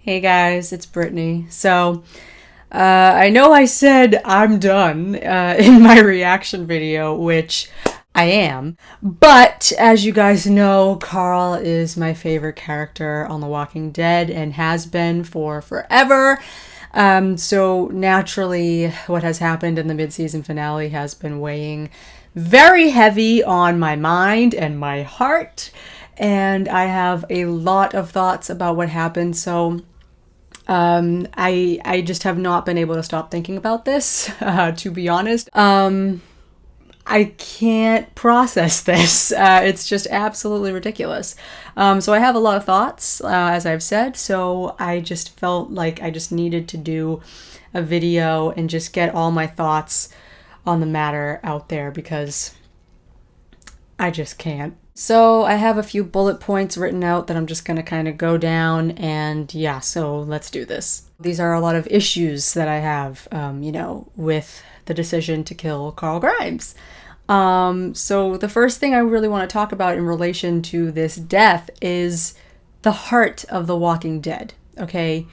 Hey guys, it's Brittany. I know I said I'm done in my reaction video, which I am, but as you guys know, Carl is my favorite character on The Walking Dead and has been for forever. So naturally, what has happened in the mid-season finale has been weighing very heavy on my mind and my heart, and I have a lot of thoughts about what happened, so I just have not been able to stop thinking about this, to be honest. I can't process this. It's just absolutely ridiculous. So I have a lot of thoughts, as I've said, so I just felt like I just needed to do a video and just get all my thoughts on the matter out there because I just can't. So I have a few bullet points written out that I'm just going to kind of go down, and yeah, so let's do this. These are a lot of issues that I have, with the decision to kill Carl Grimes. So the first thing I really want to talk about in relation to this death is the heart of The Walking Dead, okay?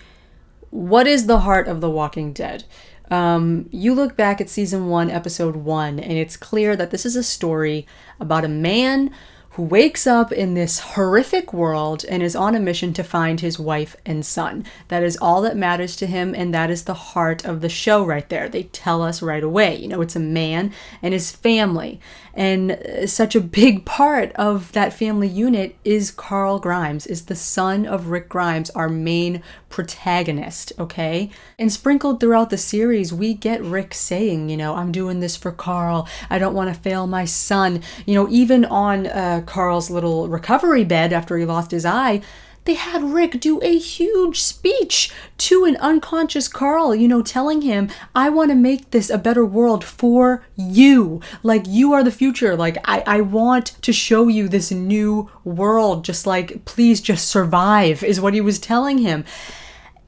What is the heart of The Walking Dead? You look back at season 1, episode 1, and it's clear that this is a story about a man who wakes up in this horrific world and is on a mission to find his wife and son. That is all that matters to him, and that is the heart of the show right there. They tell us right away, it's a man and his family. And such a big part of that family unit is Carl Grimes, is the son of Rick Grimes, our main protagonist, okay? And sprinkled throughout the series, we get Rick saying, I'm doing this for Carl. I don't want to fail my son. Even on Carl's little recovery bed after he lost his eye, they had Rick do a huge speech to an unconscious Carl, telling him, I want to make this a better world for you. Like, you are the future. Like, I want to show you this new world. Just like, please just survive, is what he was telling him.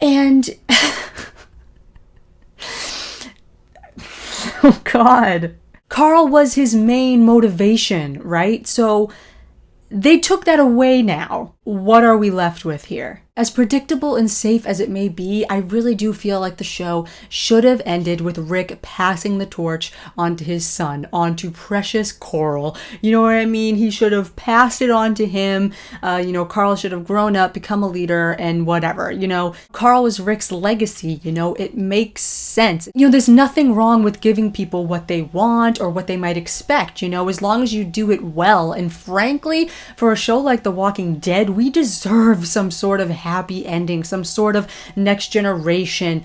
And, oh God. Carl was his main motivation, right? So they took that away now. What are we left with here? As predictable and safe as it may be, I really do feel like the show should have ended with Rick passing the torch onto his son, onto precious Coral. You know what I mean? He should have passed it on to him. Carl should have grown up, become a leader, and whatever. Carl was Rick's legacy. It makes sense. There's nothing wrong with giving people what they want or what they might expect, as long as you do it well. And frankly, for a show like The Walking Dead, we deserve some sort of happy ending, some sort of next generation,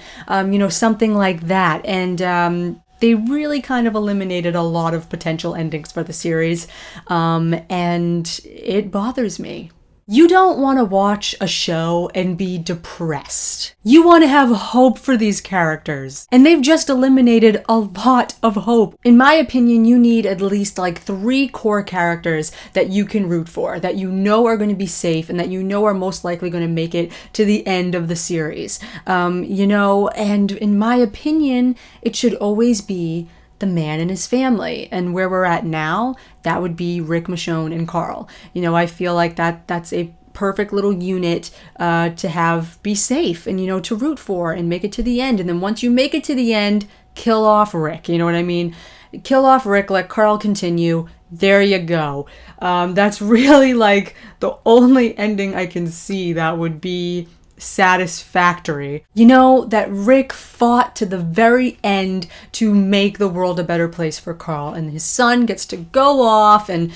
something like that. And they really kind of eliminated a lot of potential endings for the series, and it bothers me. You don't want to watch a show and be depressed. You want to have hope for these characters. And they've just eliminated a lot of hope. In my opinion, you need at least like 3 core characters that you can root for, that are going to be safe and that are most likely going to make it to the end of the series. And in my opinion, it should always be the man and his family. And where we're at now, that would be Rick, Michonne, and Carl. I feel like that's a perfect little unit to have be safe and, to root for and make it to the end. And then once you make it to the end, kill off Rick. You know what I mean? Kill off Rick, let Carl continue. There you go. That's really like the only ending I can see that would be satisfactory. That Rick fought to the very end to make the world a better place for Carl, and his son gets to go off and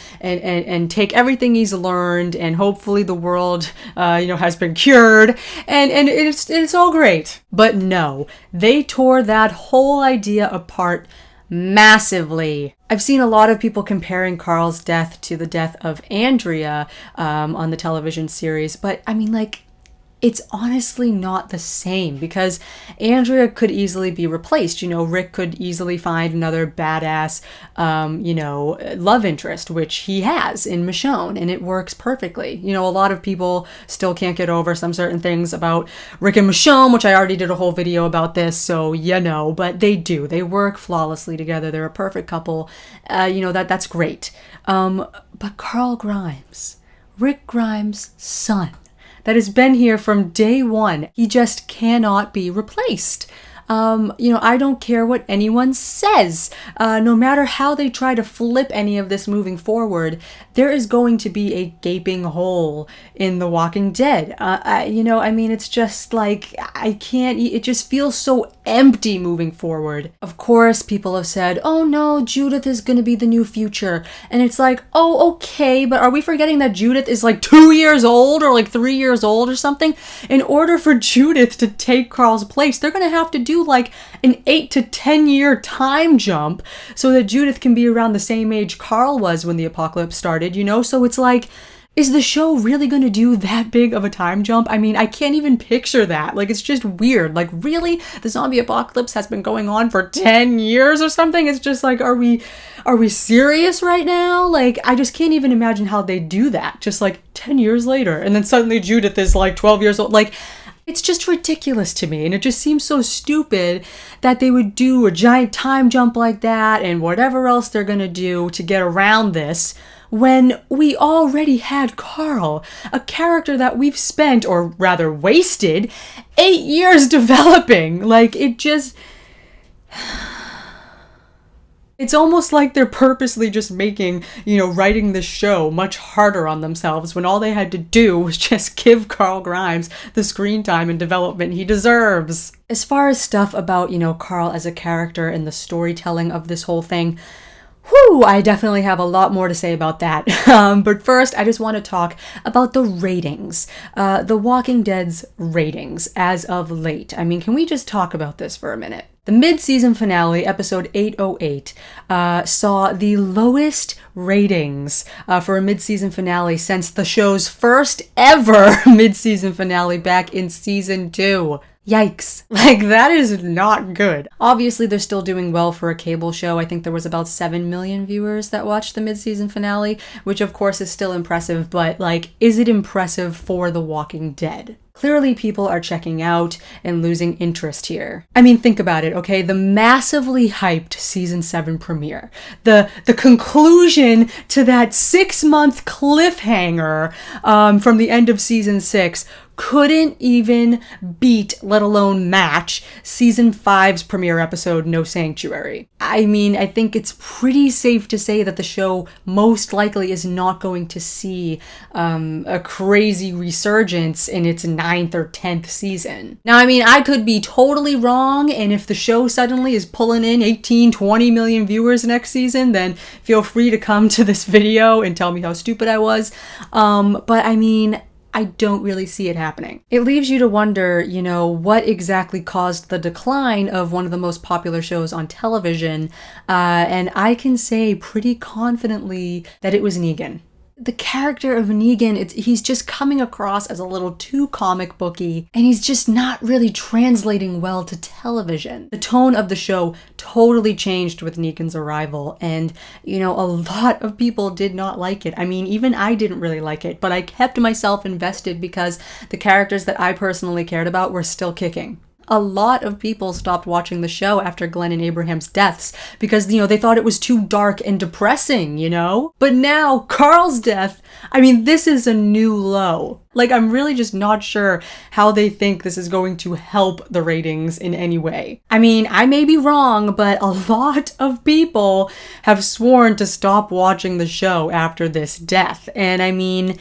take everything he's learned, and hopefully the world has been cured, and it's all great. But no, they tore that whole idea apart massively. I've seen a lot of people comparing Carl's death to the death of Andrea on the television series, but I mean, it's honestly not the same, because Andrea could easily be replaced. Rick could easily find another badass, love interest, which he has in Michonne, and it works perfectly. A lot of people still can't get over some certain things about Rick and Michonne, which I already did a whole video about this, so but they do. They work flawlessly together. They're a perfect couple. That's great. But Carl Grimes, Rick Grimes' son, that has been here from day one. He just cannot be replaced. I don't care what anyone says. No matter how they try to flip any of this moving forward, there is going to be a gaping hole in The Walking Dead. It's just like, it just feels so empty moving forward. Of course, people have said, oh no, Judith is going to be the new future. And it's like, oh, okay, but are we forgetting that Judith is like 2 years old or like 3 years old or something? In order for Judith to take Carl's place, they're going to have to do like an 8 to 10 year time jump so that Judith can be around the same age Carl was when the apocalypse started, So it's like, is the show really going to do that big of a time jump? I mean, I can't even picture that. Like, it's just weird. Like, really? The zombie apocalypse has been going on for 10 years or something? It's just like, are we serious right now? Like, I just can't even imagine how they do that. Just like 10 years later. And then suddenly Judith is like 12 years old. Like, it's just ridiculous to me, and it just seems so stupid that they would do a giant time jump like that and whatever else they're gonna do to get around this when we already had Carl, a character that we've spent, or rather wasted, 8 years developing. Like, it just... It's almost like they're purposely just making, writing this show much harder on themselves when all they had to do was just give Carl Grimes the screen time and development he deserves. As far as stuff about, Carl as a character and the storytelling of this whole thing, I definitely have a lot more to say about that. But first, I just want to talk about the ratings. The Walking Dead's ratings as of late. I mean, can we just talk about this for a minute? The mid-season finale, episode 808, saw the lowest ratings for a mid-season finale since the show's first ever mid-season finale back in season 2. Yikes. Like, that is not good. Obviously, they're still doing well for a cable show. I think there was about 7 million viewers that watched the mid-season finale, which of course is still impressive, but like, is it impressive for The Walking Dead? Clearly, people are checking out and losing interest here. I mean, think about it, okay? The massively hyped season 7 premiere, the conclusion to that 6-month cliffhanger from the end of season 6 couldn't even beat, let alone match, season 5's premiere episode, No Sanctuary. I mean, I think it's pretty safe to say that the show most likely is not going to see a crazy resurgence in its 9th or 10th season. Now, I mean, I could be totally wrong, and if the show suddenly is pulling in 18, 20 million viewers next season, then feel free to come to this video and tell me how stupid I was. But I mean, I don't really see it happening. It leaves you to wonder, what exactly caused the decline of one of the most popular shows on television, and I can say pretty confidently that it was Negan. The character of Negan, he's just coming across as a little too comic booky, and he's just not really translating well to television. The tone of the show totally changed with Negan's arrival, and, a lot of people did not like it. I mean, even I didn't really like it, but I kept myself invested because the characters that I personally cared about were still kicking. A lot of people stopped watching the show after Glenn and Abraham's deaths because, they thought it was too dark and depressing, But now, Carl's death, I mean, this is a new low. Like, I'm really just not sure how they think this is going to help the ratings in any way. I mean, I may be wrong, but a lot of people have sworn to stop watching the show after this death. And I mean,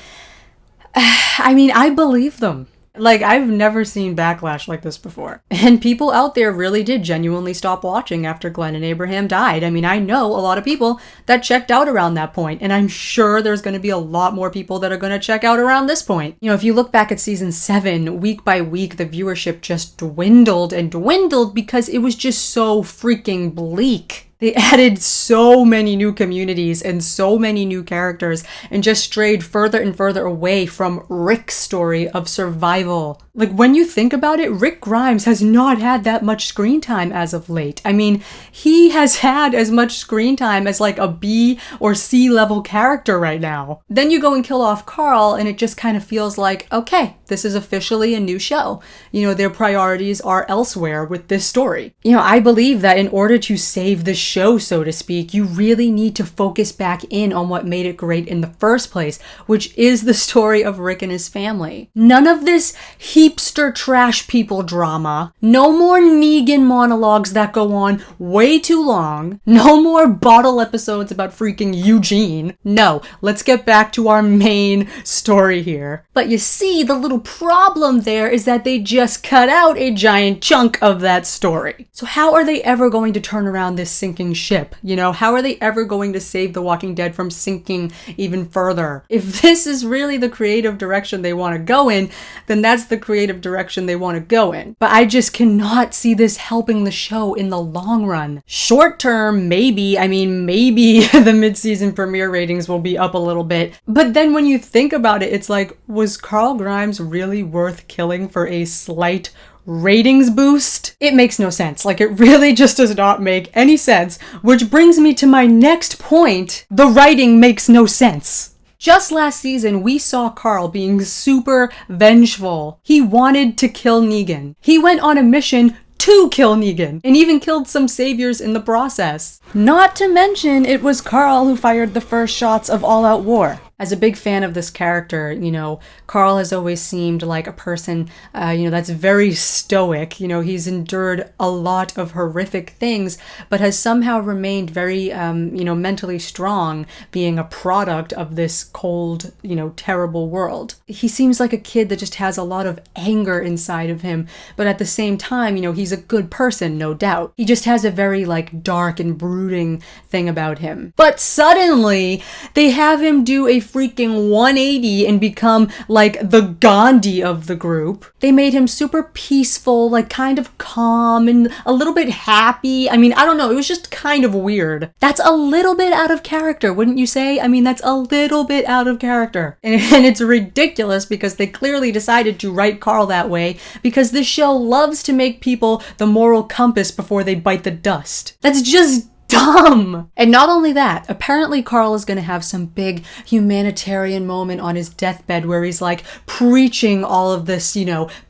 I believe them. Like, I've never seen backlash like this before. And people out there really did genuinely stop watching after Glenn and Abraham died. I mean, I know a lot of people that checked out around that point, and I'm sure there's going to be a lot more people that are going to check out around this point. If you look back at season 7, week by week, the viewership just dwindled and dwindled because it was just so freaking bleak. They added so many new communities and so many new characters and just strayed further and further away from Rick's story of survival. Like, when you think about it, Rick Grimes has not had that much screen time as of late. I mean, he has had as much screen time as like a B or C level character right now. Then you go and kill off Carl and it just kind of feels like, okay, this is officially a new show. Their priorities are elsewhere with this story. I believe that in order to save this show, so to speak, you really need to focus back in on what made it great in the first place, which is the story of Rick and his family. None of this heapster trash people drama. No more Negan monologues that go on way too long. No more bottle episodes about freaking Eugene. No, let's get back to our main story here. But you see, the little problem there is that they just cut out a giant chunk of that story. So how are they ever going to turn around this sinking ship? You know, how are they ever going to save The Walking Dead from sinking even further? If this is really the creative direction they want to go in, then that's the creative direction they want to go in. But I just cannot see this helping the show in the long run. Short term, maybe. I mean, maybe the mid-season premiere ratings will be up a little bit. But then when you think about it, it's like, was Carl Grimes really worth killing for a slight ratings boost? It makes no sense. Like, it really just does not make any sense, which brings me to my next point. The writing makes no sense. Just last season, we saw Carl being super vengeful. He wanted to kill Negan. He went on a mission to kill Negan, and even killed some saviors in the process. Not to mention, it was Carl who fired the first shots of All Out War. As a big fan of this character, you know, Carl has always seemed like a person, that's very stoic. You know, he's endured a lot of horrific things, but has somehow remained very, mentally strong, being a product of this cold, terrible world. He seems like a kid that just has a lot of anger inside of him, but at the same time, he's a good person, no doubt. He just has a very, dark and brooding thing about him. But suddenly, they have him do a freaking 180 and become the Gandhi of the group. They made him super peaceful, kind of calm and a little bit happy. I mean, I don't know, it was just kind of weird. That's a little bit out of character, wouldn't you say? I mean, that's a little bit out of character. And it's ridiculous because they clearly decided to write Carl that way because this show loves to make people the moral compass before they bite the dust. That's just dumb. And not only that, apparently Carl is going to have some big humanitarian moment on his deathbed where he's preaching all of this,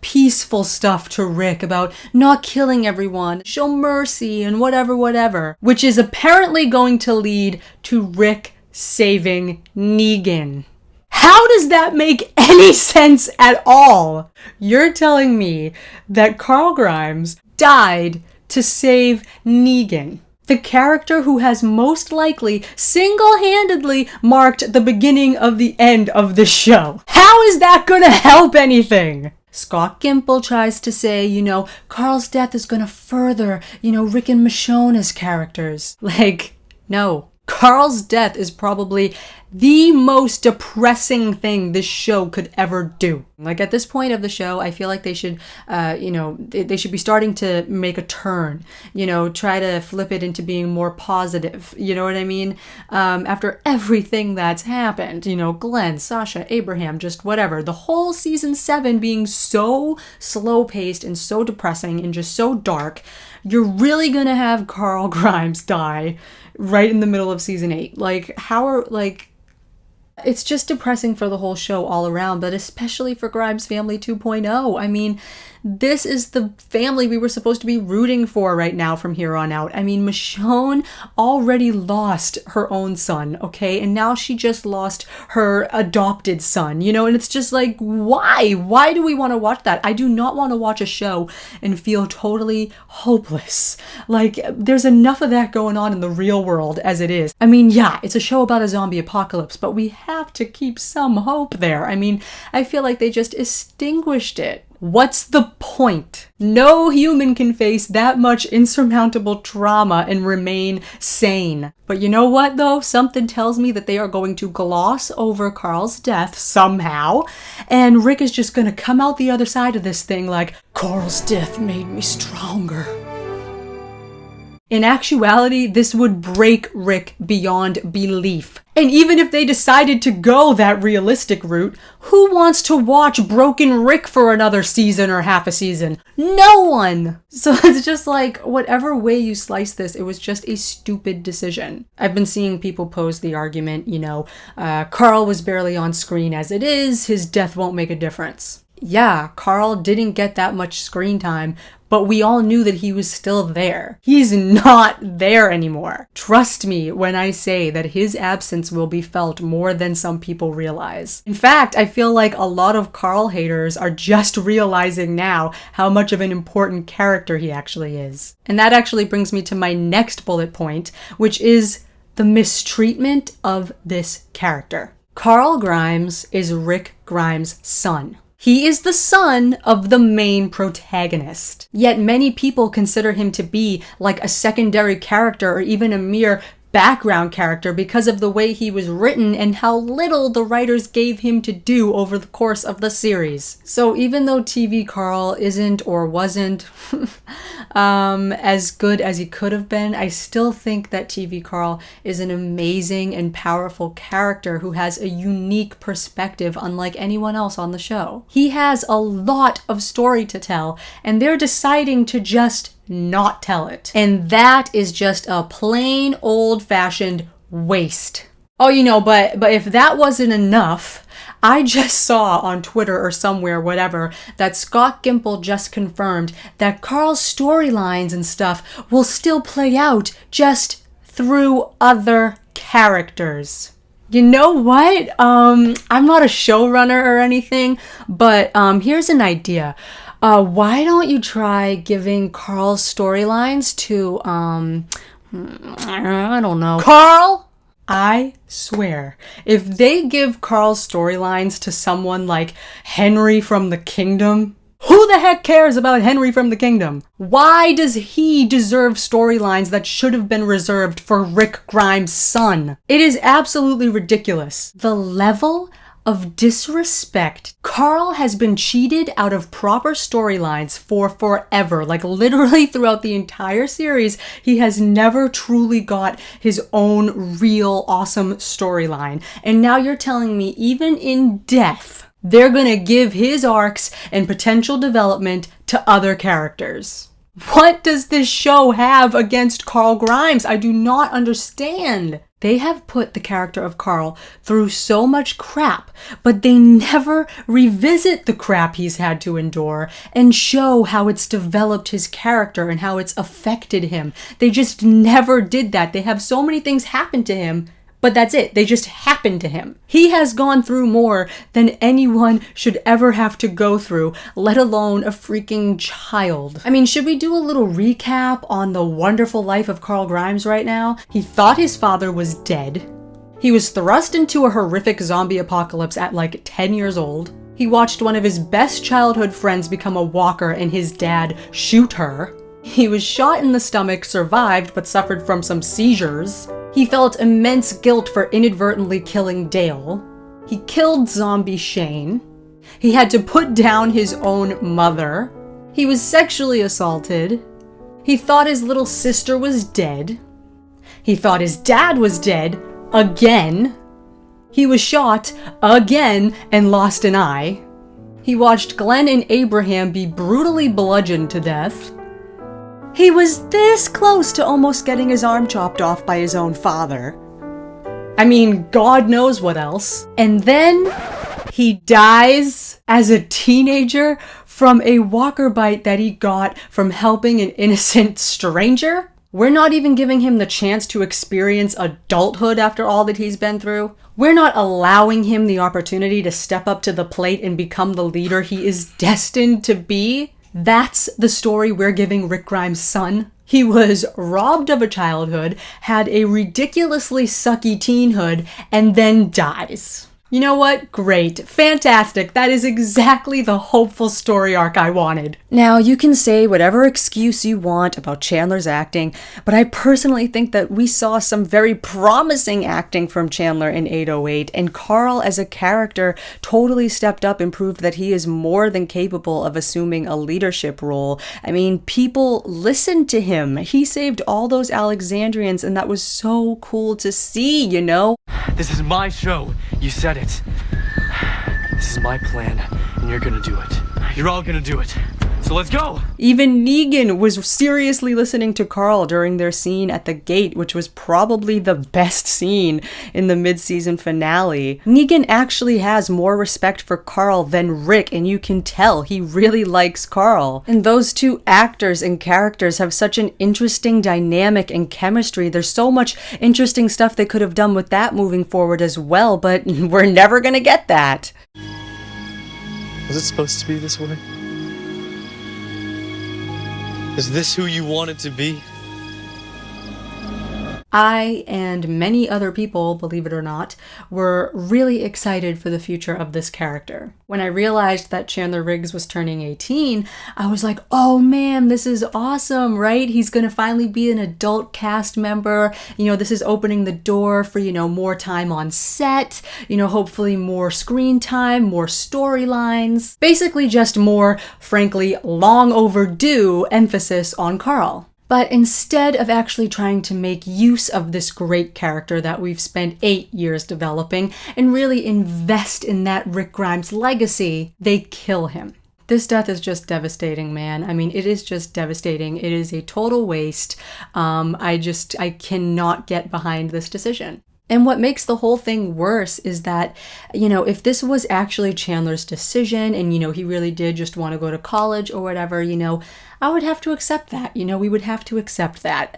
peaceful stuff to Rick about not killing everyone, show mercy and whatever, which is apparently going to lead to Rick saving Negan. How does that make any sense at all? You're telling me that Carl Grimes died to save Negan, the character who has most likely single-handedly marked the beginning of the end of the show. How is that gonna help anything? Scott Gimple tries to say, Carl's death is gonna further, Rick and Michonne as characters. No. Carl's death is probably the most depressing thing this show could ever do. At this point of the show, I feel like they should, they should be starting to make a turn, try to flip it into being more positive. You know what I mean? After everything that's happened, Glenn, Sasha, Abraham, just whatever. The whole season 7 being so slow-paced and so depressing and just so dark, you're really gonna have Carl Grimes die right in the middle of season 8. It's just depressing for the whole show all around, but especially for Grimes Family 2.0. I mean, this is the family we were supposed to be rooting for right now from here on out. I mean, Michonne already lost her own son, okay? And now she just lost her adopted son, and it's just why? Why do we want to watch that? I do not want to watch a show and feel totally hopeless. There's enough of that going on in the real world as it is. I mean, yeah, it's a show about a zombie apocalypse, but we have to keep some hope there. I mean, I feel like they just extinguished it. What's the point? No human can face that much insurmountable trauma and remain sane. But you know what, though? Something tells me that they are going to gloss over Carl's death somehow, and Rick is just going to come out the other side of this thing Carl's death made me stronger. In actuality, this would break Rick beyond belief. And even if they decided to go that realistic route, who wants to watch broken Rick for another season or half a season? No one! So it's just whatever way you slice this, it was just a stupid decision. I've been seeing people pose the argument, Carl was barely on screen as it is, his death won't make a difference. Yeah, Carl didn't get that much screen time, but we all knew that he was still there. He's not there anymore. Trust me when I say that his absence will be felt more than some people realize. In fact, I feel like a lot of Carl haters are just realizing now how much of an important character he actually is. And that actually brings me to my next bullet point, which is the mistreatment of this character. Carl Grimes is Rick Grimes' son. He is the son of the main protagonist. Yet many people consider him to be like a secondary character or even a mere background character because of the way he was written and how little the writers gave him to do over the course of the series. So even though TV Carl isn't or wasn't as good as he could have been, I still think that TV Carl is an amazing and powerful character who has a unique perspective unlike anyone else on the show. He has a lot of story to tell, and they're deciding to just not tell it. And that is just a plain old-fashioned waste. Oh, but if that wasn't enough, I just saw on Twitter or somewhere, whatever, that Scott Gimple just confirmed that Carl's storylines and stuff will still play out just through other characters. You know what? I'm not a showrunner or anything, but here's an idea. Why don't you try giving Carl's storylines to, I don't know. Carl? I swear, if they give Carl's storylines to someone like Henry from the Kingdom, who the heck cares about Henry from the Kingdom? Why does he deserve storylines that should have been reserved for Rick Grimes' son? It is absolutely ridiculous. The level of disrespect. Carl has been cheated out of proper storylines for forever. Like literally throughout the entire series, he has never truly got his own real awesome storyline. And now you're telling me even in death, they're gonna give his arcs and potential development to other characters. What does this show have against Carl Grimes? I do not understand. They have put the character of Carl through so much crap, but they never revisit the crap he's had to endure and show how it's developed his character and how it's affected him. They just never did that. They have so many things happen to him, but that's it. They just happen to him. He has gone through more than anyone should ever have to go through, let alone a freaking child. I mean, should we do a little recap on the wonderful life of Carl Grimes right now? He thought his father was dead. He was thrust into a horrific zombie apocalypse at like 10 years old. He watched one of his best childhood friends become a walker and his dad shoot her. He was shot in the stomach, survived, but suffered from some seizures. He felt immense guilt for inadvertently killing Dale. He killed zombie Shane. He had to put down his own mother. He was sexually assaulted. He thought his little sister was dead. He thought his dad was dead again. He was shot again and lost an eye. He watched Glenn and Abraham be brutally bludgeoned to death. He was this close to almost getting his arm chopped off by his own father. I mean, God knows what else. And then he dies as a teenager from a walker bite that he got from helping an innocent stranger. We're not even giving him the chance to experience adulthood after all that he's been through. We're not allowing him the opportunity to step up to the plate and become the leader he is destined to be. That's the story we're giving Rick Grimes' son. He was robbed of a childhood, had a ridiculously sucky teenhood, and then dies. You know what? Great. Fantastic. That is exactly the hopeful story arc I wanted. Now, you can say whatever excuse you want about Chandler's acting, but I personally think that we saw some very promising acting from Chandler in 808, and Carl as a character totally stepped up and proved that he is more than capable of assuming a leadership role. I mean, people listened to him. He saved all those Alexandrians, and that was so cool to see, you know? This is my show. You said it. This is my plan, and you're gonna do it. You're all gonna do it. So let's go! Even Negan was seriously listening to Carl during their scene at the gate, which was probably the best scene in the mid-season finale. Negan actually has more respect for Carl than Rick, and you can tell he really likes Carl. And those two actors and characters have such an interesting dynamic and chemistry. There's so much interesting stuff they could have done with that moving forward as well, but we're never gonna get that. Was it supposed to be this way? Is this who you want it to be? I and many other people, believe it or not, were really excited for the future of this character. When I realized that Chandler Riggs was turning 18, I was like, oh man, this is awesome, right? He's gonna finally be an adult cast member. You know, this is opening the door for, you know, more time on set, you know, hopefully more screen time, more storylines. Basically just more, frankly, long overdue emphasis on Carl. But instead of actually trying to make use of this great character that we've spent 8 years developing and really invest in that Rick Grimes legacy, they kill him. This death is just devastating, man. I mean, it is just devastating. It is a total waste. I cannot get behind this decision. And what makes the whole thing worse is that, you know, if this was actually Chandler's decision and, you know, he really did just want to go to college or whatever, you know, I would have to accept that. You know, we would have to accept that.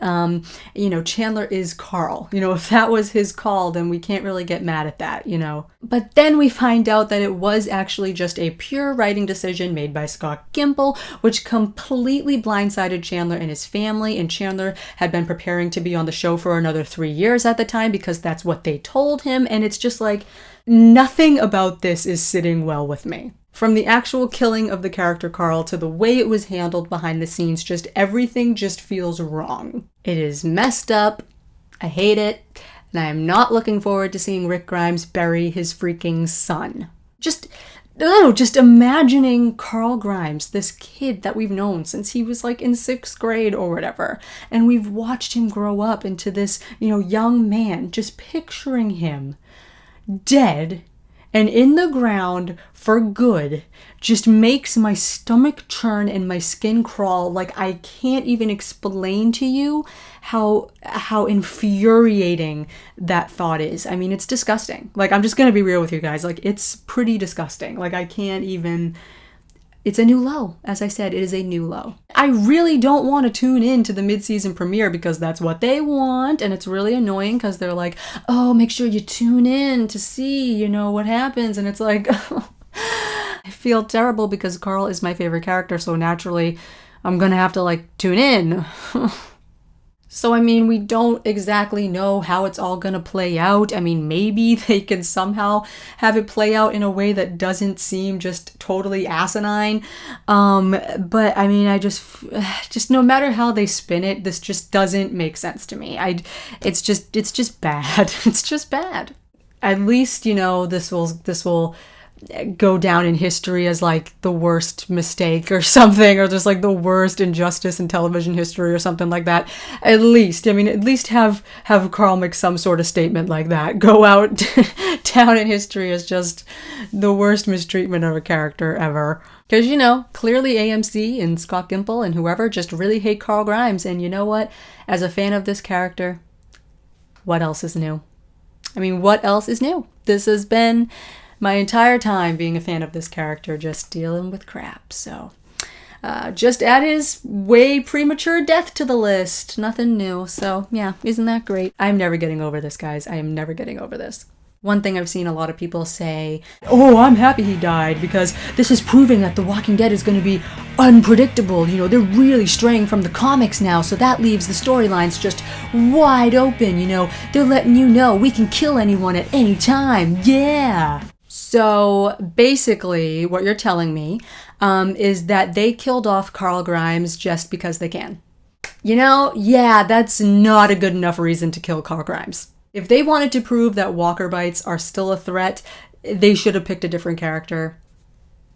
You know, Chandler is Carl. You know, if that was his call, then we can't really get mad at that, you know. But then we find out that it was actually just a pure writing decision made by Scott Gimple, which completely blindsided Chandler and his family. And Chandler had been preparing to be on the show for another 3 years at the time because that's what they told him. And it's just like, nothing about this is sitting well with me. From the actual killing of the character Carl to the way it was handled behind the scenes, just everything just feels wrong. It is messed up. I hate it. And I am not looking forward to seeing Rick Grimes bury his freaking son. Just imagining Carl Grimes, this kid that we've known since he was like in 6th grade or whatever, and we've watched him grow up into this, you know, young man, just picturing him dead and in the ground for good just makes my stomach churn and my skin crawl. Like, I can't even explain to you how infuriating that thought is. I mean, it's disgusting. Like, I'm just gonna be real with you guys. Like, it's pretty disgusting. Like, I can't even... It's a new low. As I said, it is a new low. I really don't want to tune in to the mid-season premiere because that's what they want, and it's really annoying because they're like, oh, make sure you tune in to see, you know, what happens, and it's like, I feel terrible because Carl is my favorite character, so naturally I'm gonna have to, like, tune in. So, I mean, we don't exactly know how it's all gonna play out. I mean, maybe they can somehow have it play out in a way that doesn't seem just totally asinine. But, I mean, I just no matter how they spin it, this just doesn't make sense to me. It's just bad. It's just bad. At least, you know, this will go down in history as like the worst mistake or something, or just like the worst injustice in television history or something like that. At least have Carl make some sort of statement like that. Go out down in history as just the worst mistreatment of a character ever. Because, you know, clearly AMC and Scott Gimple and whoever just really hate Carl Grimes. And you know what? As a fan of this character, what else is new? I mean, what else is new? This has been my entire time being a fan of this character, just dealing with crap. So, just add his way premature death to the list. Nothing new. So, yeah, isn't that great? I'm never getting over this, guys. I am never getting over this. One thing I've seen a lot of people say, oh, I'm happy he died because this is proving that The Walking Dead is going to be unpredictable. You know, they're really straying from the comics now, so that leaves the storylines just wide open. You know, they're letting you know we can kill anyone at any time. Yeah. So basically what you're telling me is that they killed off Carl Grimes just because they can. You know, yeah, that's not a good enough reason to kill Carl Grimes. If they wanted to prove that walker bites are still a threat, they should have picked a different character.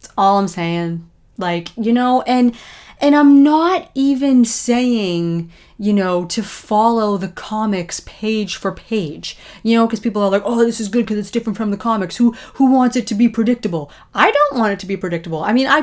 That's all I'm saying. Like, you know, and And I'm not even saying, you know, to follow the comics page for page, you know, because people are like, oh, this is good because it's different from the comics. Who wants it to be predictable? I don't want it to be predictable. I mean, I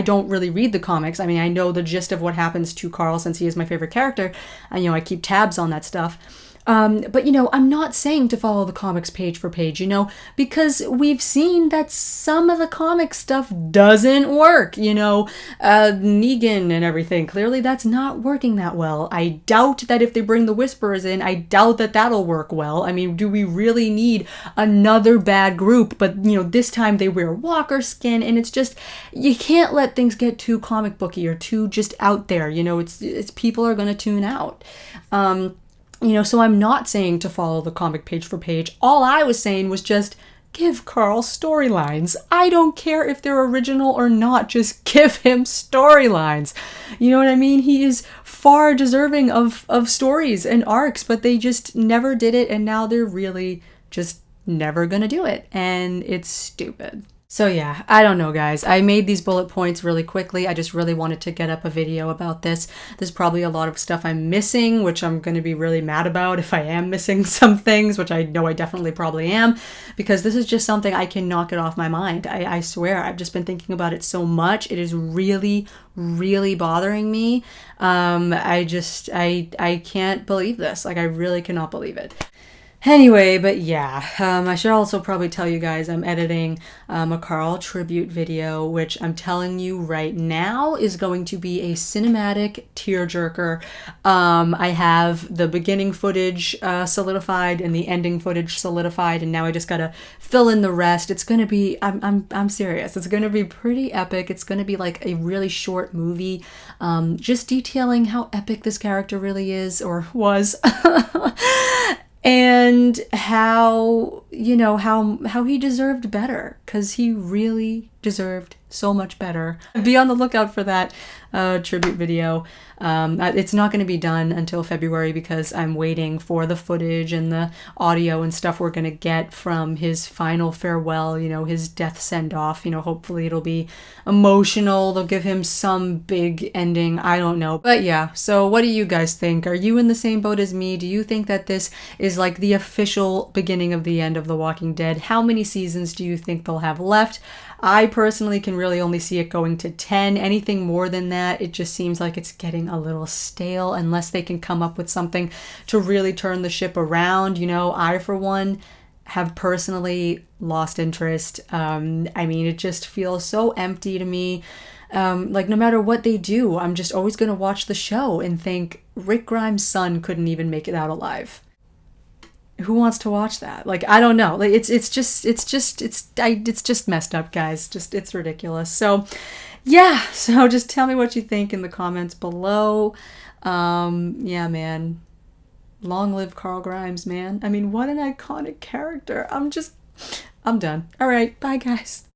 don't really read the comics. I mean, I know the gist of what happens to Carl since he is my favorite character. And, you know, I keep tabs on that stuff. But, you know, I'm not saying to follow the comics page for page, you know, because we've seen that some of the comic stuff doesn't work, you know, Negan and everything. Clearly that's not working that well. I doubt that if they bring the Whisperers in, I doubt that that'll work well. I mean, do we really need another bad group? But, you know, this time they wear walker skin, and it's just, you can't let things get too comic booky or too just out there, you know, it's people are going to tune out. You know, so I'm not saying to follow the comic page for page. All I was saying was just give Carl storylines. I don't care if they're original or not. Just give him storylines. You know what I mean? He is far deserving of stories and arcs, but they just never did it. And now they're really just never gonna do it. And it's stupid. So yeah, I don't know, guys. I made these bullet points really quickly. I just really wanted to get up a video about this. There's probably a lot of stuff I'm missing, which I'm going to be really mad about if I am missing some things, which I know I definitely probably am, because this is just something I cannot get off my mind. I swear, I've just been thinking about it so much. It is really, really bothering me. I can't believe this. Like, I really cannot believe it. Anyway, but yeah, I should also probably tell you guys I'm editing a Carl tribute video, which I'm telling you right now is going to be a cinematic tearjerker. I have the beginning footage solidified and the ending footage solidified, and now I just gotta fill in the rest. It's gonna be, I'm serious. It's gonna be pretty epic. It's gonna be like a really short movie, just detailing how epic this character really is, or was. And how, you know, how he deserved better, because he really deserved so much better. Be on the lookout for that tribute video. It's not going to be done until February because I'm waiting for the footage and the audio and stuff we're going to get from his final farewell, you know, his death send-off. You know, hopefully it'll be emotional. They'll give him some big ending. I don't know. But yeah, so what do you guys think? Are you in the same boat as me? Do you think that this is like the official beginning of the end of The Walking Dead? How many seasons do you think they'll have left? I personally can really only see it going to 10. Anything more than that, it just seems like it's getting a little stale unless they can come up with something to really turn the ship around. You know, I, for one, have personally lost interest. I mean, it just feels so empty to me. Like, no matter what they do, I'm just always going to watch the show and think Rick Grimes' son couldn't even make it out alive. Who wants to watch that? Like, I don't know. Like, it's just messed up, guys. Just, it's ridiculous. So yeah, so just tell me what you think in the comments below. Yeah, man. Long live Carl Grimes, man. I mean, what an iconic character. I'm done. All right, bye, guys.